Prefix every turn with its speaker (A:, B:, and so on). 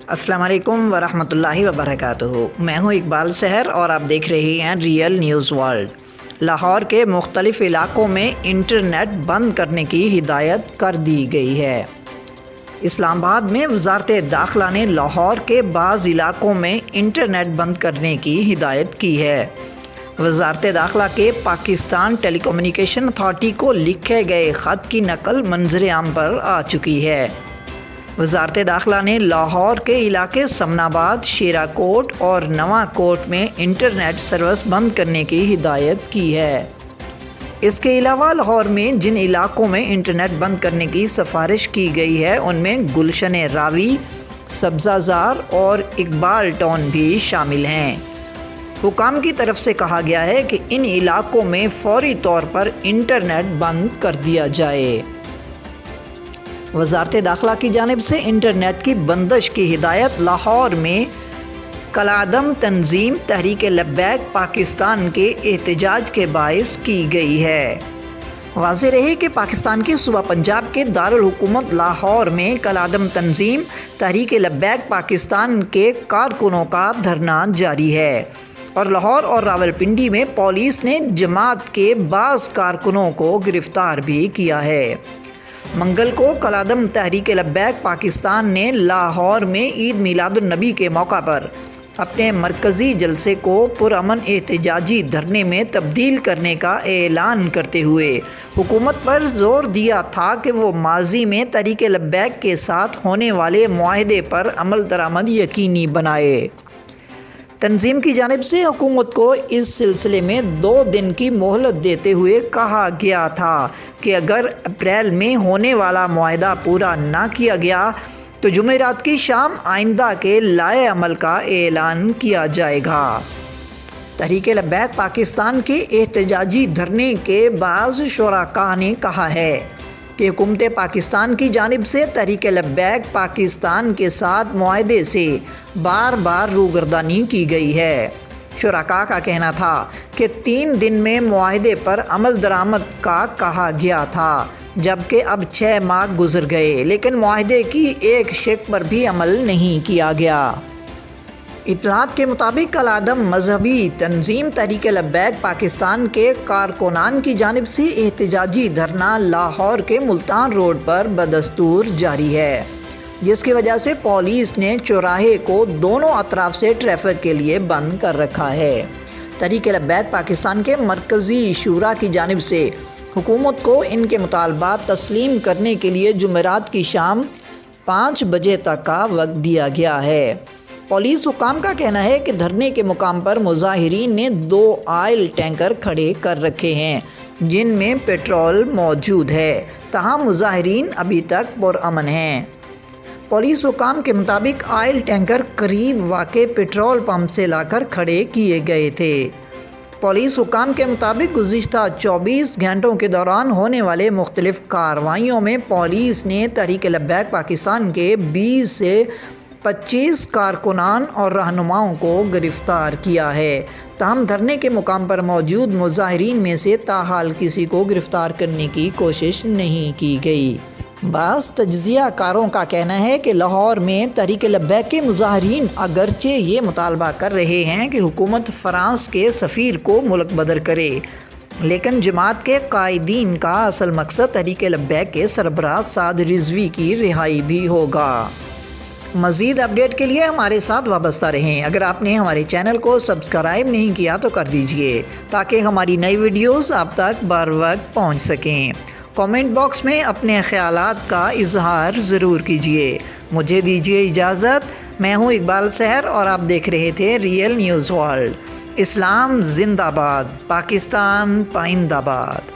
A: السلام علیکم ورحمۃ اللہ وبرکاتہ۔ میں ہوں اقبال سحر اور آپ دیکھ رہے ہیں ریئل نیوز ورلڈ۔ لاہور کے مختلف علاقوں میں انٹرنیٹ بند کرنے کی ہدایت کر دی گئی ہے۔ اسلام آباد میں وزارت داخلہ نے لاہور کے بعض علاقوں میں انٹرنیٹ بند کرنے کی ہدایت کی ہے۔ وزارت داخلہ کے پاکستان ٹیلی کمیونیکیشن اتھارٹی کو لکھے گئے خط کی نقل منظر عام پر آ چکی ہے۔ وزارت داخلہ نے لاہور کے علاقے سمن آباد، شیرا کوٹ اور نواں کوٹ میں انٹرنیٹ سروس بند کرنے کی ہدایت کی ہے۔ اس کے علاوہ لاہور میں جن علاقوں میں انٹرنیٹ بند کرنے کی سفارش کی گئی ہے ان میں گلشن راوی، سبزہ زار اور اقبال ٹاؤن بھی شامل ہیں۔ حکام کی طرف سے کہا گیا ہے کہ ان علاقوں میں فوری طور پر انٹرنیٹ بند کر دیا جائے۔ وزارت داخلہ کی جانب سے انٹرنیٹ کی بندش کی ہدایت لاہور میں کالعدم تنظیم تحریک لبیک پاکستان کے احتجاج کے باعث کی گئی ہے۔ واضح رہے کہ پاکستان کے صوبہ پنجاب کے دارالحکومت لاہور میں کالعدم تنظیم تحریک لبیک پاکستان کے کارکنوں کا دھرنا جاری ہے اور لاہور اور راولپنڈی میں پولیس نے جماعت کے بعض کارکنوں کو گرفتار بھی کیا ہے۔ منگل کو کالعدم تحریک لبیک پاکستان نے لاہور میں عید میلاد النبی کے موقع پر اپنے مرکزی جلسے کو پرامن احتجاجی دھرنے میں تبدیل کرنے کا اعلان کرتے ہوئے حکومت پر زور دیا تھا کہ وہ ماضی میں تحریک لبیک کے ساتھ ہونے والے معاہدے پر عمل درآمد یقینی بنائے۔ تنظیم کی جانب سے حکومت کو اس سلسلے میں 2 دن کی مہلت دیتے ہوئے کہا گیا تھا کہ اگر اپریل میں ہونے والا معاہدہ پورا نہ کیا گیا تو جمعرات کی شام آئندہ کے لائحہ عمل کا اعلان کیا جائے گا۔ تحریک لبیک پاکستان کے احتجاجی دھرنے کے بعض شرکاء نے کہا ہے کہ حکومت پاکستان کی جانب سے تحریک لبیک پاکستان کے ساتھ معاہدے سے بار بار روگردانی کی گئی ہے۔ شرکاء کا کہنا تھا کہ 3 دن میں معاہدے پر عمل درآمد کا کہا گیا تھا، جبکہ اب 6 ماہ گزر گئے لیکن معاہدے کی ایک شق پر بھی عمل نہیں کیا گیا۔ اطلاعات کے مطابق کالعدم مذہبی تنظیم تحریک لبیک پاکستان کے کارکنان کی جانب سے احتجاجی دھرنا لاہور کے ملتان روڈ پر بدستور جاری ہے، جس کی وجہ سے پولیس نے چوراہے کو دونوں اطراف سے ٹریفک کے لیے بند کر رکھا ہے۔ تحریک لبیک پاکستان کے مرکزی شورا کی جانب سے حکومت کو ان کے مطالبات تسلیم کرنے کے لیے جمعرات کی شام 5 بجے تک کا وقت دیا گیا ہے۔ پولیس حکام کا کہنا ہے کہ دھرنے کے مقام پر مظاہرین نے 2 آئل ٹینکر کھڑے کر رکھے ہیں جن میں پیٹرول موجود ہے، تاہم مظاہرین ابھی تک پرامن ہیں۔ پولیس حکام کے مطابق آئل ٹینکر قریب واقع پیٹرول پمپ سے لا کر کھڑے کیے گئے تھے۔ پولیس حکام کے مطابق گزشتہ 24 گھنٹوں کے دوران ہونے والے مختلف کارروائیوں میں پولیس نے تحریک لبیک پاکستان کے 20 سے 25 کارکنان اور رہنماؤں کو گرفتار کیا ہے، تاہم دھرنے کے مقام پر موجود مظاہرین میں سے تاحال کسی کو گرفتار کرنے کی کوشش نہیں کی گئی۔ بعض تجزیہ کاروں کا کہنا ہے کہ لاہور میں تحریک لبیک کے مظاہرین اگرچہ یہ مطالبہ کر رہے ہیں کہ حکومت فرانس کے سفیر کو ملک بدر کرے، لیکن جماعت کے قائدین کا اصل مقصد تحریک لبیک کے سربراہ سعد رضوی کی رہائی بھی ہوگا۔ مزید اپڈیٹ کے لیے ہمارے ساتھ وابستہ رہیں۔ اگر آپ نے ہمارے چینل کو سبسکرائب نہیں کیا تو کر دیجئے تاکہ ہماری نئی ویڈیوز آپ تک بر وقت پہنچ سکیں۔ کامنٹ باکس میں اپنے خیالات کا اظہار ضرور کیجئے۔ مجھے دیجئے اجازت۔ میں ہوں اقبال سحر اور آپ دیکھ رہے تھے ریئل نیوز ورلڈ۔ اسلام زندہ باد، پاکستان پائندہ باد۔